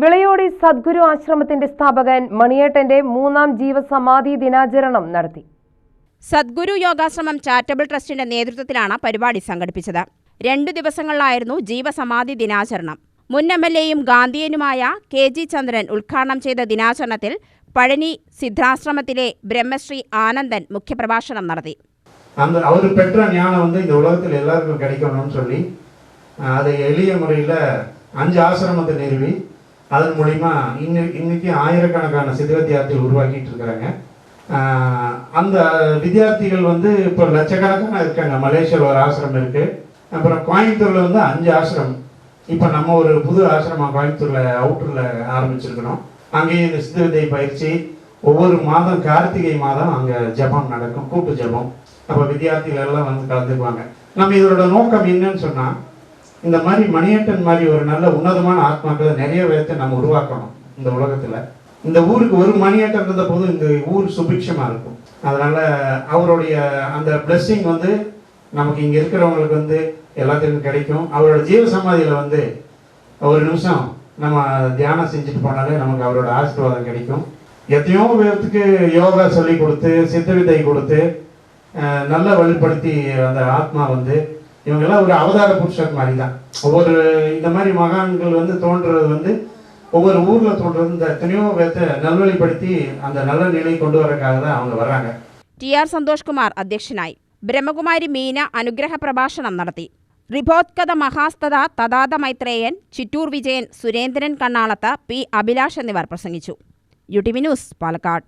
വിളയോടി സദ്ഗുരു ആശ്രമത്തിന്റെ സ്ഥാപകൻ മണിയേട്ടന്റെ മൂന്നാം ജീവസമാധി ദിനാചരണം നടത്തി. സദ്ഗുരു യോഗാശ്രമം ചാരിറ്റബിൾ ട്രസ്റ്റിന്റെ നേതൃത്വത്തിലാണ് പരിപാടി സംഘടിപ്പിച്ചത്. 2 ദിവസങ്ങളിലായിരുന്നു ജീവസമാധി ദിനാചരണം. മുൻ എംഎൽഎയും ഗാന്ധിയനുമായ കെ.ജി. ചന്ദ്രൻ ഉദ്ഘാടനം ചെയ്ത ദിനാചരണത്തിൽ പഴനി സിദ്ധാശ്രമത്തിലെ ബ്രഹ്മശ്രീ ആനന്ദൻ മുഖ്യപ്രഭാഷണം നടത്തി. அவர் பெற்ற ஞானம் இந்த உலகத்தில் எல்லாருக்கும் கிடைக்கணும்னு சொல்லி அதை எளிய முறையில் 5 ஆசிரமத்தை நிறுவி அதன் மூலிமா இன்னைக்கு ஆயிரக்கணக்கான சித்த வித்தியார்த்திகள் உருவாக்கிட்டு இருக்கிறாங்க. அந்த வித்தியார்த்திகள் இப்போ லட்சக்கணக்கான இருக்காங்க. மலேசியாவில் ஒரு ஆசிரமம் இருக்கு. அப்புறம் கோயம்புத்தூர்ல 5 ஆசிரமம். இப்போ நம்ம ஒரு புது ஆசிரமம் கோயம்புத்தூர்ல அவுட்டர்ல ஆரம்பிச்சிருக்கிறோம். அங்கேயும் இந்த சித்த வித்தை பயிற்சி ஒவ்வொரு மாதம் கார்த்திகை மாதம் அங்க ஜபம் நடக்கும், கூட்டு ஜபம். அப்போ வித்தியார்த்திகள் எல்லாம் கலந்துக்குவாங்க. நம்ம இதோட நோக்கம் என்னன்னு சொன்னா, இந்த மாதிரி மணியேட்டன் மாதிரி ஒரு நல்ல உன்னதமான ஆத்மாக்களை நிறைய பேர்த்தை நம்ம உருவாக்கணும் இந்த உலகத்துல. இந்த ஊருக்கு ஒரு மணியேட்டன் இருந்த போது இந்த ஊர் சுபிக்ஷமா இருக்கும். அதனால அவருடைய அந்த பிளெஸிங் நமக்கு இங்க இருக்கிறவங்களுக்கு எல்லாத்துக்கும் கிடைக்கும். அவரோட ஜீவ சமாதியில ஒரு நிமிஷம் நம்ம தியானம் செஞ்சுட்டு போனாலே நமக்கு அவரோட ஆசீர்வாதம் கிடைக்கும். எத்தனையோ பேர்த்துக்கு யோகா சொல்லி கொடுத்து சித்த வித்தை கொடுத்து நல்ல வழிப்படுத்தி அந்த ஆத்மா இவங்கெல்லாம் ஒரு அவதார புருஷர் மாதிரி தான். ஒவ்வொரு இந்த மாதிரி மகான்கள் தோன்றது ஒவ்வொரு ஊர்ல தோன்றது இந்த எத்தனையோ பேர்த்தை நல்வழிப்படுத்தி அந்த நல்ல நிலை கொண்டு வரக்காக தான் அவங்க வர்றாங்க. ടി.ആർ. സന്തോഷ് കുമാർ അധ്യക്ഷനായി. ബ്രഹ്മകുമാരി മീന അനുഗ്രഹ പ്രഭാഷണം നടത്തി. റിബോത്കഥ മഹാസ്തത തദാത മൈത്രേയൻ, ചിറ്റൂർ വിജയൻ, സുരേന്ദ്രൻ കണ്ണാളത്ത്, പി. അഭിലാഷ് എന്നിവർ പ്രസംഗിച്ചു. UTV news, Palakkad.